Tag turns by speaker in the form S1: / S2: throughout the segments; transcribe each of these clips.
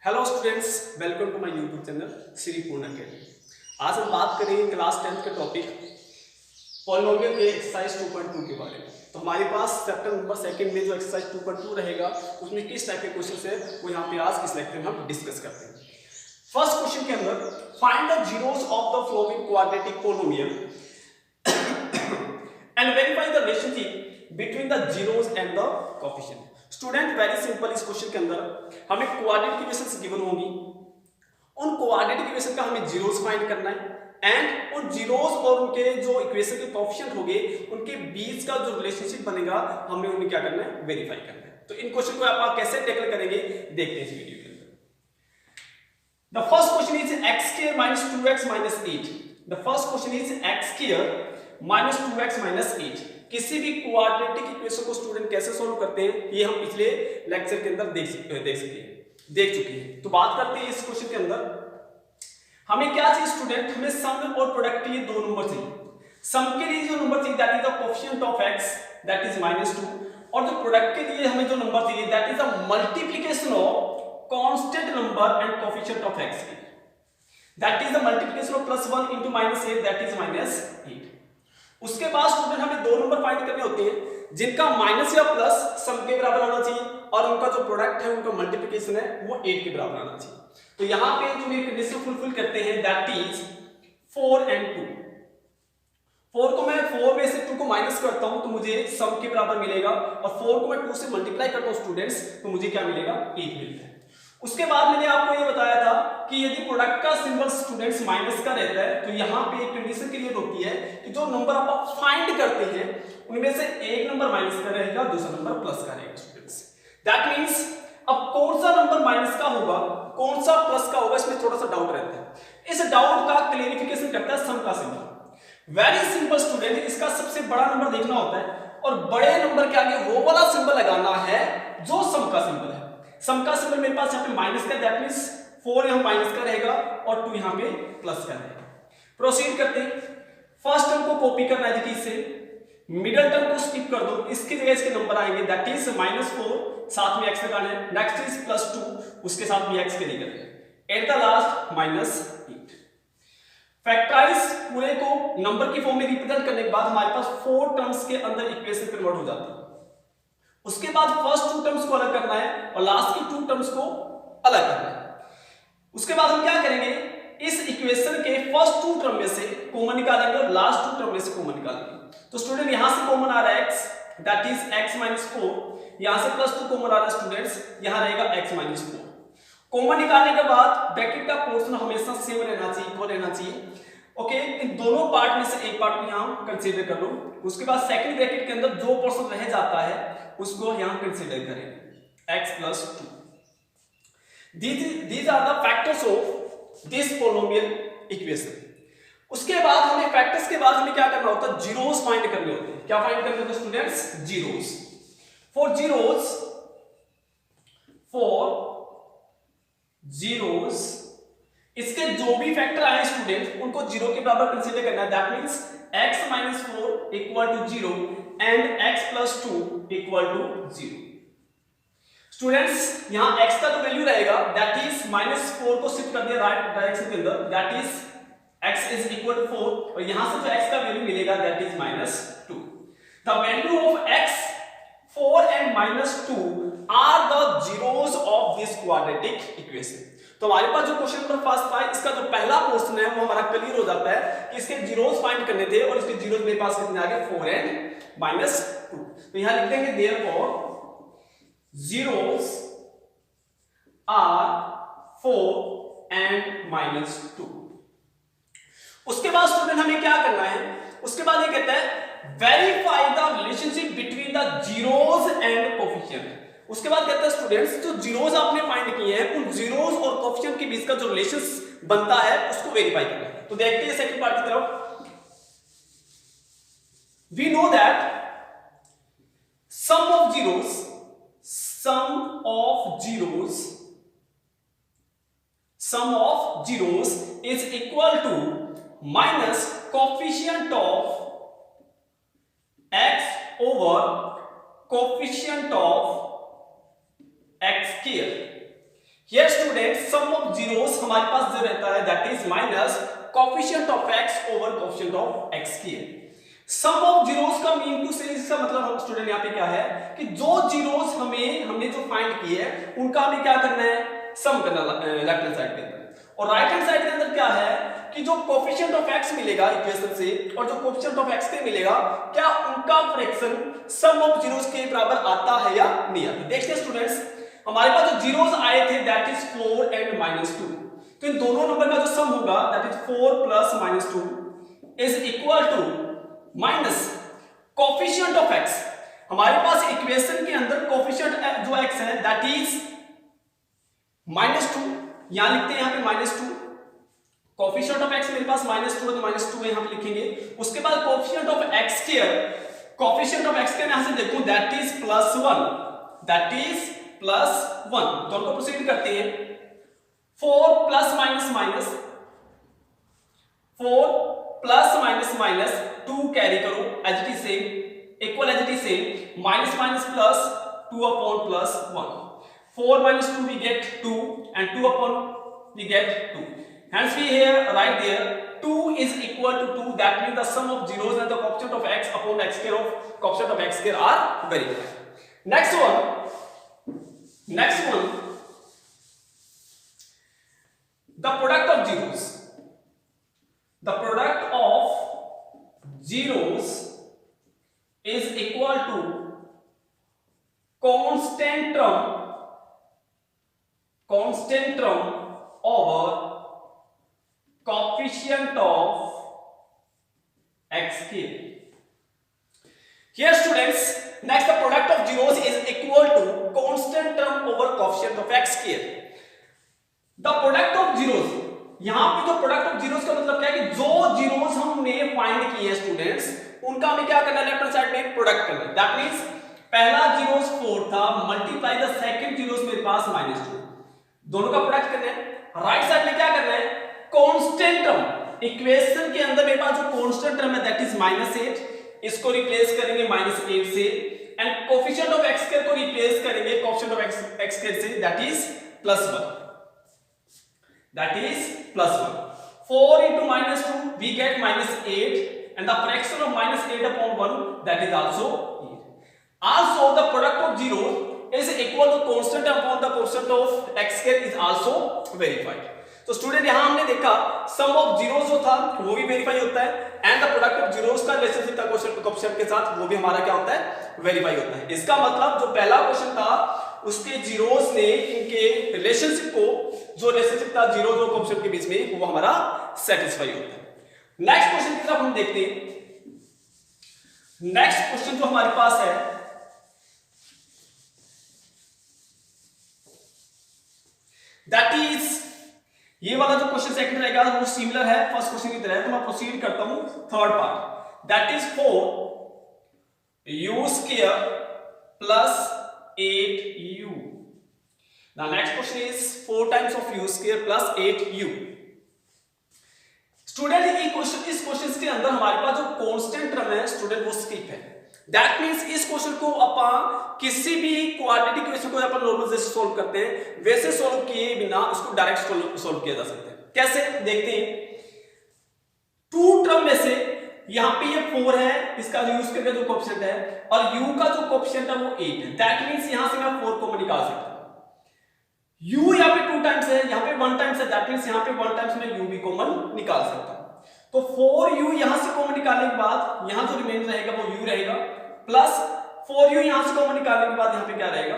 S1: Hello students, welcome to my YouTube channel Shri Purna academy. आज हम बात करेंगे क्लास 10th के टॉपिक पॉलिनोमियल के एक्सरसाइज 2.2 के बारे में। तो हमारे पास चैप्टर नंबर 2 में जो एक्सरसाइज 2.2 रहेगा उसमें किस टाइप के क्वेश्चन है वो यहाँ पे आज इस लेक्चर में हम डिस्कस करते हैं। फर्स्ट क्वेश्चन के अंदर find the zeros of the flowing quadratic polynomial and verify the relationship between the zeros and the coefficient. Student very simple, इस क्वेश्चन के अंदर हमें कोऑर्डिनेट इक्वेशंस गिवन होंगी, उन कोऑर्डिनेट इक्वेशन का हमें जीरोस फाइंड करना है एंड उन जीरोस और उनके जो इक्वेशन के कोएफिशिएंट होंगे उनके बीच का जो रिलेशनशिप बनेगा हमें उन्हें क्या करना है, वेरीफाई करना है। तो इन क्वेश्चन को आप कैसे टैकल करेंगे देखते हैं इस वीडियो के अंदर। The first question is x square minus 2x minus 8। The first question is x square minus 2x minus 8। किसी भी क्वाड्रेटिक इक्वेशन को स्टूडेंट कैसे सॉल्व करते हैं ये हम पिछले लेक्चर के अंदर देख चुके हैं। तो बात करते हैं इस क्वेश्चन के अंदर हमें क्या चाहिए स्टूडेंट, हमें सम और प्रोडक्ट के लिए दो नंबर चाहिए। सम के लिए जो नंबर चाहिए that is the coefficient of x that is -2, और जो प्रोडक्ट के लिए हमें जो नंबर चाहिए that is the multiplication of constant number and coefficient of x, that is the multiplication of +1 into -8 that is -8। उसके बाद स्टूडेंट हमें दो नंबर फाइंड करने होते हैं जिनका माइनस या प्लस सम के बराबर आना चाहिए और उनका जो प्रोडक्ट है उनका मल्टीप्लिकेशन है वो 8 के बराबर आना चाहिए। तो यहां पे जो ये कंडीशन फुलफिल करते हैं दैट इज 4 and 2। 4 को मैं 4 में से 2 को माइनस करता हूं तो मुझे सम के बराबर मिलेगा, और 4 को मैं 2 से मल्टीप्लाई करता हूं स्टूडेंट्स तो मुझे क्या मिलेगा, 8 मिलता है। उसके बाद मैंने आपको ये बताया था कि यदि प्रोडक्ट का सिंबल स्टूडेंट्स माइनस का रहता है तो यहाँ पे एक कंडीशन क्लियर होती है कि जो नंबर आप फाइंड करते हैं उनमें से एक नंबर माइनस का रहेगा, दूसरा नंबर प्लस का रहेगा स्टूडेंट्स। दैट मींस अब कौन सा नंबर माइनस का होगा कौन सा प्लस का होगा इसमें थोड़ा सा डाउट रहता है। इस डाउट का क्लेरिफिकेशन करता है सम का सिंबल। वेरी सिंपल स्टूडेंट, इसका सबसे बड़ा नंबर देखना होता है और बड़े नंबर के आगे वो वाला सिंबल लगाना है जो सम का सिंबल है। सम का सिंबल मेरे पास यहाँ पे माइनस का, दैट मींस 4 यहाँ माइनस का रहेगा और 2 यहाँ पे प्लस का रहेगा। प्रोसीड करते हैं। फर्स्ट टर्म को कॉपी करना है जी से, मिडिल टर्म को स्किप कर दो, इसकी जगह इसके नंबर आएंगे दैट इज -4, साथ में x लगाना है, नेक्स्ट इज +2 उसके साथ भी x के निकल गए, एट द लास्ट -8। फैक्टराइज पूरे को नंबर की फॉर्म में रिप्रेजेंट करने के बाद हमारे पास 4 टर्म्स के अंदर इक्वेशन कन्वर्ट हो जाती है। उसके बाद फर्स्ट 2 टर्म्स को अलग करना है और लास्ट की 2 टर्म्स को अलग करना है। उसके बाद हम क्या करेंगे, इस इक्वेशन के फर्स्ट 2 टर्म में से कॉमन निकालेंगे और लास्ट 2 टर्म में से कॉमन निकालेंगे। तो स्टूडेंट यहां से कॉमन आ रहा है x दैट इज x -4, यहां से +2 कॉमन आ रहा है स्टूडेंट्स, यहां रहेगा x -4। कॉमन निकालने के बाद ब्रैकेट का पोर्शन हमेशा सेम रहना चाहिए, इक्वल रहना चाहिए। ओके, इन दोनों पार्ट में से एक पार्ट को यहां कंसीडर कर लो। उसके बाद सेकंड ब्रैकेट के अंदर जो पोर्शन रह जाता है उसको यहां कंसीडर करेंगे x +2। these are the factors of this polynomial equation। उसके बाद हमें फैक्टर्स के बाद हमें क्या करना होता है, जीरोस फाइंड करने होते हैं। क्या फाइंड करने होते हैं स्टूडेंट्स, जीरोस। फॉर जीरोस इसके जो भी फैक्टर आए स्टूडेंट उनको जीरो के बराबर कंसीडर करना है। That means x -4 equal to 0 and x +2 equal to 0। Students यहां x का जो वैल्यू रहेगा दैट इज -4 को शिफ्ट कर दिया राइट डायरेक्शन के अंदर, that is x is equal to 4 और यहां से जो x का वैल्यू मिलेगा that is -2। The value of x 4 and -2 are the zeros of this quadratic equation. तो हमारे पास जो क्वेश्चन नंबर फर्स्ट था इसका जो पहला पोर्शन है वो हमारा क्लियर हो जाता है कि इसके जीरोस फाइंड करने थे और इसके जीरोस मेरे पास कितने आ गए, 4 and -2। तो यहां लिख देंगे देयरफॉर जीरोस आर 4 and -2। उसके बाद स्टूडेंट हमें क्या करना है, उसके बाद ये कहता है verify the relationship between the zeros and coefficient. उसके बाद कहता है स्टूडेंट्स जो जीरोस आपने फाइंड किए हैं उन जीरोस और कोएफिशिएंट के बीच का जो रिलेशन बनता है उसको वेरीफाई करना है। तो देखते हैं सेकंड पार्ट की तरफ। We know that sum of zeros is equal to minus coefficient of x over coefficient of x square। Here student sum of zeros हमारे पास जो रहता है that is minus coefficient of x over coefficient of x square. Sum of zeros का mean to से इसका मतलब हम स्टूडेंट यहाँ पे क्या है कि जो जीरोस हमने जो फाइंड किए हैं उनका हमें क्या करना है, सम करना लेफ्ट हैंड साइड के अंदर, और राइट हैंड साइड के अंदर क्या है कि जो कोएफिशिएंट ऑफ x मिलेगा इक्वेशन से और जो कोएफिशिएंट ऑफ x के मिलेगा क्या उनका फ्रैक्शन सम ऑफ जीरोस के बराबर आता है या नहीं आता। देखते हैं स्टूडेंट्स, हमारे पास जो जीरोस आए थे दैट इज 4 एंड -2, तो इन दोनों नंबर का जो सम होगा that is 4 plus -2 is equal to minus coefficient of x। हमारे पास इक्वेशन के अंदर कोएफिशिएंट जो x है दैट इज -2, यहां लिखते हैं यहां पे -2, कोएफिशिएंट ऑफ x मेरे पास -2 है तो -2 यहां पे लिखेंगे। उसके बाद coefficient of x square, coefficient of x square यहां से देखो दैट इज +1, दैट इज +1, दोनों को प्रोसीड करते हैं। 4 plus minus minus 4 plus minus 2 carry करो as it is same, equal as it is same, minus minus plus 2 upon plus 1, 4 minus 2 we get 2 and 2 upon we get 2, hence we here write there 2 is equal to 2, that means the sum of zeros and the coefficient of x upon x square of coefficient of x square are verified. Next one, the product of zeros, the product of zeros is equal to constant term over coefficient of x square. Here students, next the product of zeros is equal to constant term over coefficient of x square. The product of zeros, यहां पे जो product of zeros का मतलब क्या है कि जो zeros हमने फाइंड किए हैं स्टूडेंट्स उनका हमें क्या करना है, लेफ्ट हैंड साइड में प्रोडक्ट करना है। दैट मींस पहला जीरोस 4 था मल्टीप्लाई द सेकंड जीरोस मेरे पास -2, दोनों का प्रोडक्ट करना है। राइट साइड में क्या करना है, कांस्टेंट टर्म, इक्वेशन के अंदर मेरे पास जो कांस्टेंट टर्म है दैट इज -8, इसको रिप्लेस करेंगे -8 से, and coefficient of x square को रिप्लेस करेंगे coefficient of x square say that is +1, that is +1। 4 into -2 we get -8 and the fraction of -8 upon 1 that is also 8. Also the product of zeros is equal to constant upon the coefficient of x square is also verified. तो student यहां हमने देखा सम of zeros जो था वो भी verify होता है and the product of zeros का रिलेशनशिप था कोएफिशिएंट के साथ वो भी हमारा क्या होता है, वेरीफाई होता है। इसका मतलब जो पहला क्वेश्चन था उसके जीरोस ने इनके रिलेशनशिप को, जो रिलेशनशिप था जीरोस और कोएफिशिएंट के बीच में, वो हमारा सेटिस्फाई होता है। नेक्स्ट क्वेश्चन की तरफ हम देखते हैं। नेक्स्ट क्वेश्चन जो हमारे पास है दैट इज, ये वाला जो क्वेश्चन सेकंड रहेगा वो सिमिलर है फर्स्ट क्वेश्चन की तरह, तो मैं प्रोसीड करता हूं third part. That is 4u square plus 8u। Now next question is 4 times of u square plus 8u। Student इस क्वेश्चन के अंदर हमारे पास जो कांस्टेंट टर्म है स्टूडेंट वो स्किप है। दैट मींस इस क्वेश्चन को अपन किसी भी क्वाड्रेटिक इक्वेशन को अपन नॉर्मल जैसे सॉल्व करते हैं वैसे सॉल्व किए बिना इसको डायरेक्ट सॉल्व किया जा सकता है। कैसे देखते हैं, 2 टर्म में से यहां पे ये 4 है, इसका जो यूज करके जो कोएफिशिएंट है, और u का जो कोएफिशिएंट है वो 8 है। दैट मींस यहां से मैं 4 कॉमन निकाल सकता हूं। u यहां पे 2 टाइम्स है, यहां पे 1 टाइम्स है, दैट मींस यहां पे 1 टाइम्स मैं u भी कॉमन निकाल सकता हूं। तो 4u यहां से कॉमन निकालने के बाद यहां जो रिमेन रहेगा वो u रहेगा, प्लस 4u यहां से कॉमन निकालने के बाद यहां पे क्या रहेगा,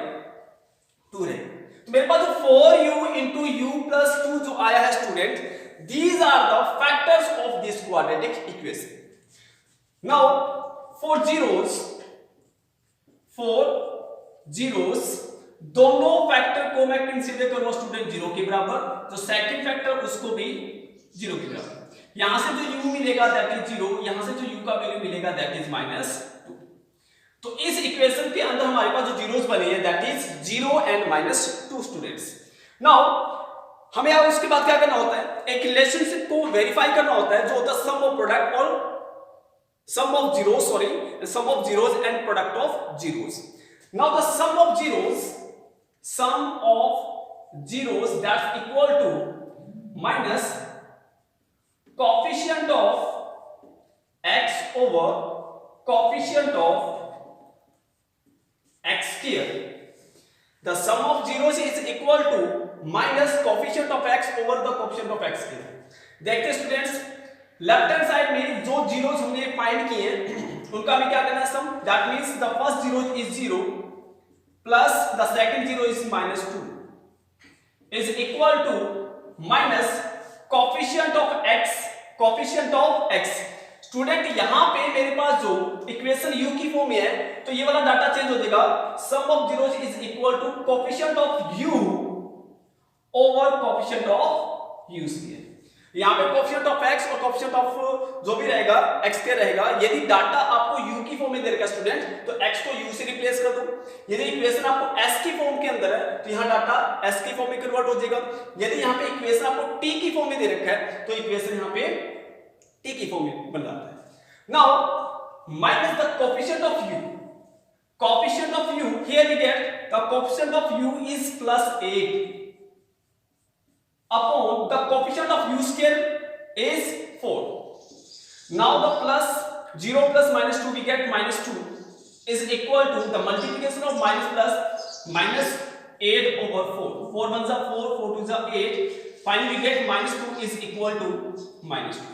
S1: 2 रहेगा। तो मेरे पास जो 4u into u plus 2 जो आया है student, these are the factors of this quadratic equation. Now for zeros दोनों फैक्टर को मैं कंसीडर करूंगा स्टूडेंट 0 के बराबर, जो सेकंड फैक्टर उसको भी 0 के बराबर। यहां से जो u मिलेगा दैट इज 0, यहां से जो u का वैल्यू मिलेगा दैट इज -2। तो इस इक्वेशन के अंदर हमारे पास जो जीरोस बने हैं that is 0 and -2 students. Now हमें अब उसके बाद क्या करना होता है, एक रिलेशनशिप को वेरीफाई करना होता है जो होता है सम ऑफ प्रोडक्ट और sum of zeros and product of zeros. Now the sum of zeros that's equal to minus coefficient of x over coefficient of x square. The sum of zeros is equal to minus coefficient of x over the coefficient of x square. देखते students, left hand side में जो zeros हमने find किए उनका हमें क्या करना है sum. That means the first zero is 0 plus the second zero is -2 is equal to minus coefficient of x. Student यहां पे मेरे पास जो इक्वेशन u की फॉर्म में है तो ये वाला डाटा चेंज हो जाएगा. Sum of zeros is equal to coefficient of u over coefficient of u square. यहां पे कोएफिशिएंट ऑफ x और कोएफिशिएंट ऑफ जो भी रहेगा x के रहेगा. यदि डाटा आपको u की फॉर्म में दे रखा है स्टूडेंट तो x को u से रिप्लेस कर दो. यदि इक्वेशन आपको s की फॉर्म के अंदर है तो यहां डाटा s की फॉर्म में कन्वर्ट हो जाएगा. यदि यहां पे इक्वेशन आपको t की फॉर्म में दे रखा है तो इक्वेशन यहां पे t की फॉर्म में बन जाता है. Now minus the coefficient of u. Coefficient of u here we get the coefficient of u is +8 upon the coefficient of u square is 4. Now the plus 0 plus -2 we get -2 is equal to the multiplication of minus plus -8 over 4. 4 1 is 4, 4 2 is 8. Finally we get -2 is equal to -2.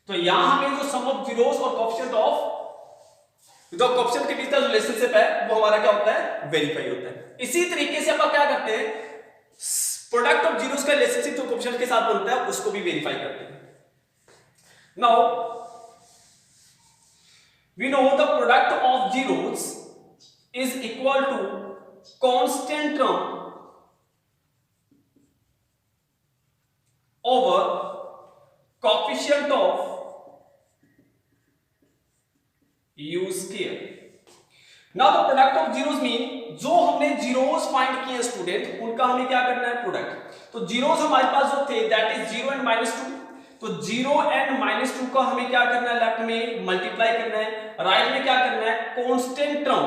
S1: तो यहां हमें जो सम of zeros और coefficient of जो coefficient के बीच का relationship है वो हमारा क्या होता है, वेरीफाई होता है. इसी तरीके से आप क्या करते हैं, प्रोडक्ट ऑफ जीरोस का रिलेशनशिप जो कोएफिशिएंट के साथ बनता है उसको भी वेरीफाई करते हैं. Now we know the product of zeros is equal to constant term over coefficient of u square. Now the product of zeros mean जो हमने जीरोस फाइंड किए स्टूडेंट उनका हमें क्या करना है, प्रोडक्ट. तो जीरोस हमारे पास जो थे दैट इज 0 एंड -2. तो 0 एंड -2 का हमें क्या करना है, लेफ्ट में मल्टीप्लाई करना है, राइट में क्या करना है, constant term.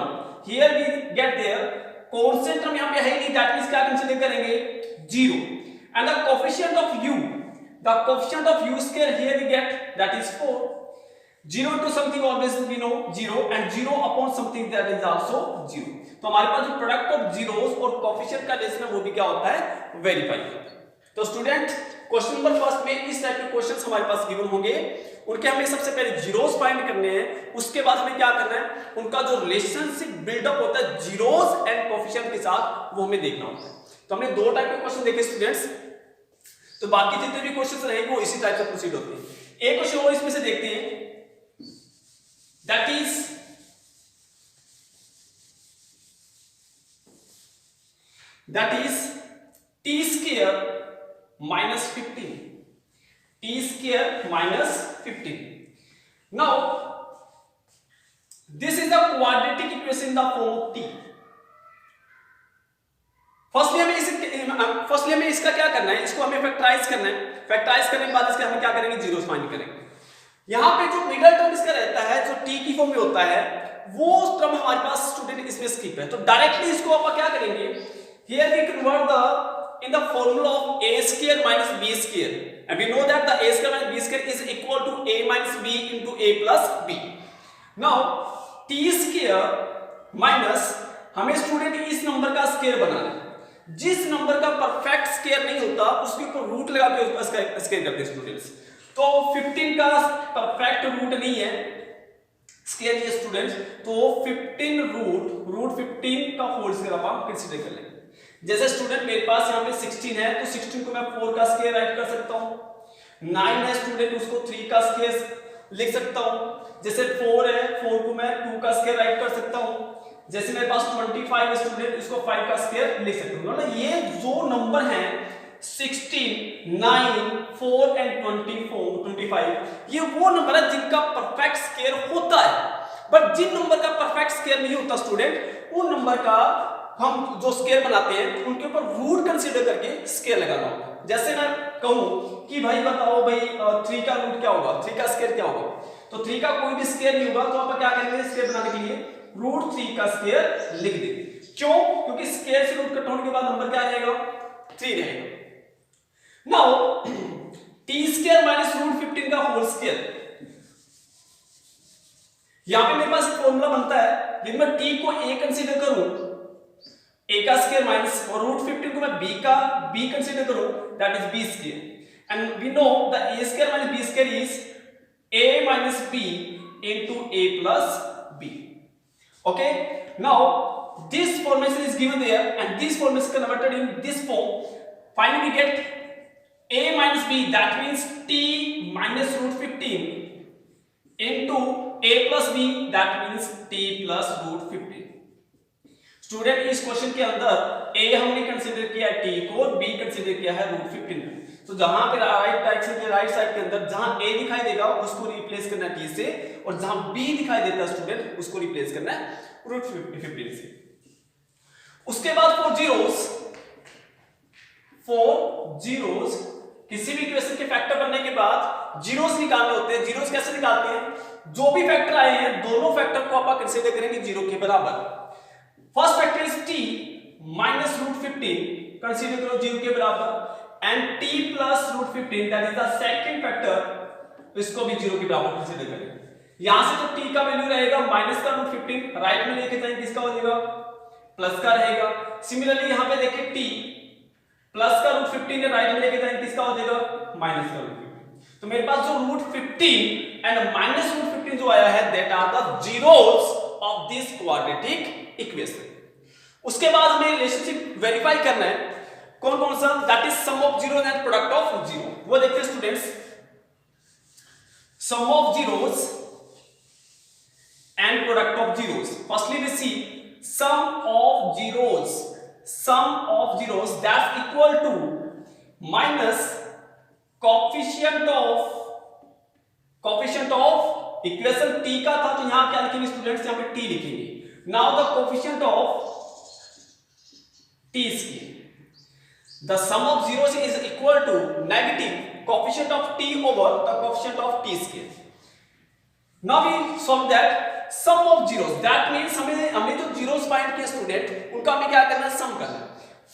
S1: Here we get there constant term यहां पे है ही नहीं, दैट मींस क्या कंसीडर करेंगे 0 and the coefficient of u, the coefficient of u square here we get that is 4. 0 into something always we know 0 and 0 upon something that is also 0. तो हमारे पास जो प्रोडक्ट ऑफ जीरोस और coefficient का relation है वो भी क्या होता है, वेरीफाई होता है. तो स्टूडेंट क्वेश्चन नंबर फर्स्ट में इस टाइप के क्वेश्चंस हमारे पास गिवन होंगे. उनके हमें सबसे पहले जीरोस फाइंड करने हैं, उसके बाद हमें क्या करना है, उनका जो रिलेशनशिप बिल्डअप होता है जीरोस एंड कोएफिशिएंट के साथ वो हमें देखना होता है. तो हमने दो टाइप के क्वेश्चन देखे स्टूडेंट्स, तो बाकी जितने भी क्वेश्चन रहेंगे वो इसी टाइप से प्रोसीड होते हैं. एक क्वेश्चन और इसमें से देखते हैं, that is t square minus 15. t square minus 15. Now this is the quadratic equation in the form of t. Firstly हमें इसका क्या करना है, इसको हमें फैक्टराइज करना है. फैक्टराइज करने के बाद इसके हमें क्या करेंगे, जीरोस फाइंड करेंगे. यहां पे जो मिडिल टर्म इसका रहता है जो t की फॉर्म में होता है वो टर्म हमारे पास स्टूडेंट इसमें स्किप है. तो डायरेक्टली इसको आप क्या करेंगे, here we convert the in the formula of a square minus b square and we know that the a square minus b square is equal to a minus b into a plus b. Now t square minus हमें student इस number का square बनाना है. जिस number का perfect square नहीं होता उसके ऊपर रूट लगा के उसका स्क्वायर करते हैं स्टूडेंट्स. तो 15 का परफेक्ट रूट नहीं है, स्क्वायर है स्टूडेंट्स, तो 15 रूट 15 का होल स्क्वायर आप कंसीडर कर लेंगे. जैसे स्टूडेंट मेरे पास यहाँ पे 16 है तो 16 को मैं 4 का स्क्वायर राइट कर सकता हूँ. 9 है स्टूडेंट उसको 3 का स्क्वायर लिख सकता हूँ. जैसे 4 है 4 को मैं 2 का स्क्वायर राइट कर सकता हूँ. जैसे मेरे पास 25 है स्टूडेंट इसको 5 का स्क्वायर लिख सकता हूँ. मतलब ये जो नंबर है 16, 9, 4 एंड 25 ये वो नंबर है जिनका परफेक्ट स्क्वायर होता है. बट जिन नंबर का परफेक्ट स्क्वायर नहीं होता स्टूडेंट उन नंबर का हम जो स्क्वायर बनाते हैं उनके ऊपर रूट कंसीडर करके स्क्वायर लगाना होगा. जैसे मैं कहूं कि भाई बताओ भाई 3 का रूट क्या होगा, 3 का स्क्वायर क्या होगा, तो 3 का कोई भी स्क्वायर नहीं होगा तो आप क्या करेंगे स्क्वायर बनाने के लिए रूट 3 का स्क्वायर लिख देंगे. क्यों? क्योंकि स्केयर से रूट कट होने के बाद नंबर क्या रहेगा? 3 रहेगा। Now t square minus root 15 का होल स्केयर, यहां पे मेरे पास एक फॉर्मूला बनता है, यदि मैं टी को a कंसीडर करूं, a का स्केयर माइनस और रूट 15 को मैं b कंसीडर करूं, that is b square, and we know the a square minus b square is a minus b into a plus b. Okay, now this formation is given there and this formation is converted in this form. Finally we get a minus b, that means t minus root 15 into a plus b, that means t plus root 15. Student इस question के अंदर a हमने consider किया है t को, b consider किया है root 15। तो जहां पे राइट साइड के अंदर जहां a दिखाई देगा उसको रिप्लेस करना है t से, और जहां b दिखाई देता है स्टूडेंट उसको रिप्लेस करना है रूट 15 से। उसके बाद फोर जीरोस किसी भी इक्वेशन के फैक्टर बनने के बाद जीरोस निकालने होते हैं। जीरोस कैसे निकालते हैं? जो भी फैक्टर आए हैं दोनों फैक्टर को आप कंसीडर करेंगे जीरो के बराबर। First factor is t minus root 15, consider करो जीरो के बराबर, and t plus root 15 that is the second factor, इसको भी जीरो के बराबर कंसीडर करेंगे। यहां से तो t का वैल्यू रहेगा माइनस का रूट 15, राइट में लेके जाएंगे किसका हो जाएगा? प्लस का रहेगा। सिमिलरली यहां पे देखिए t प्लस का रूट 15 है, राइट में लेके जाएंगे किसका हो जाएगा? माइनस का रूट 15। तो मेरे पास जो रूट 15 एंड माइनस रूट 15 जो आया है that are the zeros of this quadratic equation. उसके बाद हमें रिलेशनशिप वेरीफाई करना है, कौन कौन सा? That is sum of zero and product of zero. वो देखते हैं students, sum of zeros and product of zeros. Firstly we see sum of zeros that's equal to minus coefficient of equation t का था, तो यहां क्या लिखेंगे students? यहां पे t लिखेंगे। Now the coefficient of t square, the sum of zeros is equal to negative coefficient of t over the coefficient of t square. Now we solve that sum of zeros, that means हमने जो zeros find किए student उनका हमें क्या करना है? सम करना है।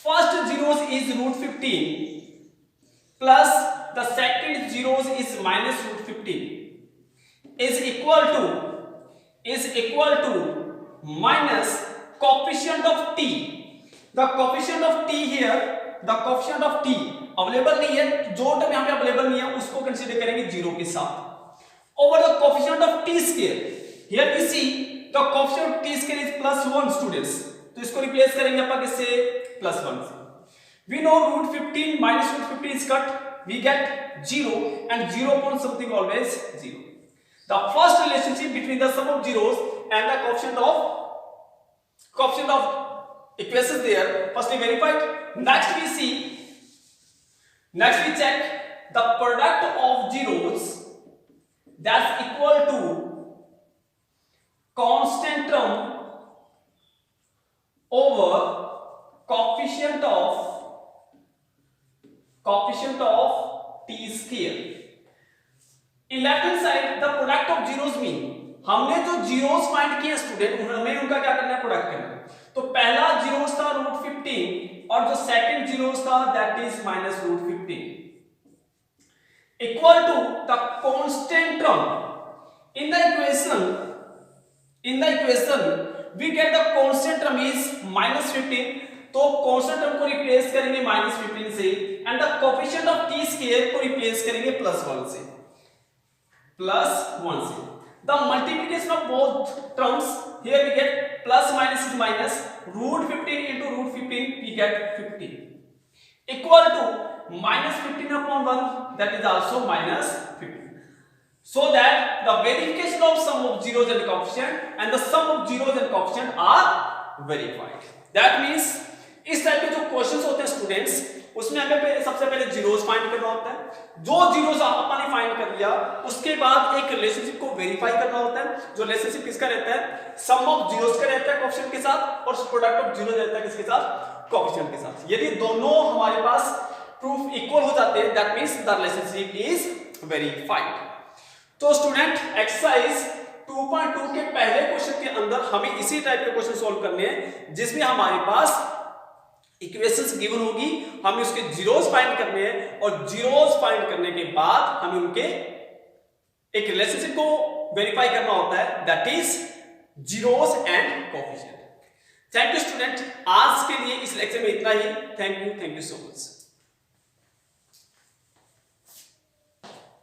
S1: First zeros is root 15 plus the second zeros is minus root 15 is equal to minus coefficient of t. The coefficient of t here, the coefficient of t available नहीं है, जो टर्म यहां पे अवेलेबल नहीं है उसको कंसीडर करेंगे zero के साथ, over the coefficient of t square. Here we see the coefficient of t square is +1 students, तो इसको रिप्लेस करेंगे अपन किससे? +1 से। We know root 15 minus root 15 is cut, we get 0 and 0 upon something always 0। The first relationship between the sum of zeros and the coefficient of equations there, firstly verified. Next we check the product of zeros that's equal to constant term over coefficient of t square. In left hand side the product of zeros mean हमने जो zeros find किए student हमें उनका क्या करना है? Product करना है। तो पहला जीरोस था रूट 15 और जो सेकंड जीरोस था that is minus root 15 equal to the constant term in the equation we get the constant term is minus 15, तो कांस्टेंट टर्म को रिप्लेस करेंगे माइनस 15 से and the coefficient of t square को replace करेंगे +1 से। The multiplication of both terms, here we get plus minus is minus, root 15 into root 15 we get 15 equal to minus 15 upon 1, that is also minus 15. So that the verification of sum of zeros and coefficient and the sum of zeros and coefficient are verified. That means इस type के जो questions होते हैं students उसमें हमें सबसे पहले zeros find करना होता है। जो जीरोस अपन ने फाइंड कर लिया उसके बाद एक रिलेशनशिप को वेरीफाई करना होता है। जो रिलेशनशिप किसका रहता है? सम ऑफ जीरोस का रहता है कोएफिशिएंट के साथ, और प्रोडक्ट ऑफ जीरो रहता है किसके साथ? कोएफिशिएंट के साथ। यदि दोनों हमारे पास प्रूफ इक्वल हो जाते हैं that means the relationship is verified. तो स्टूडेंट एक्सरसाइज 2.2 के पहले क्वेश्चन के अंदर हमें इसी टाइप के क्वेश्चन सॉल्व करने हैं जिसमें हमारे पास इक्वेशंस गिवन होगी, हमें उसके जीरोस फाइंड करने हैं और जीरोस फाइंड करने के बाद हमें उनके एक रिलेशनशिप को वेरीफाई करना होता है, that is zeros and coefficient. Thank you student, आज के लिए इस लेक्चर में इतना ही। Thank you so much.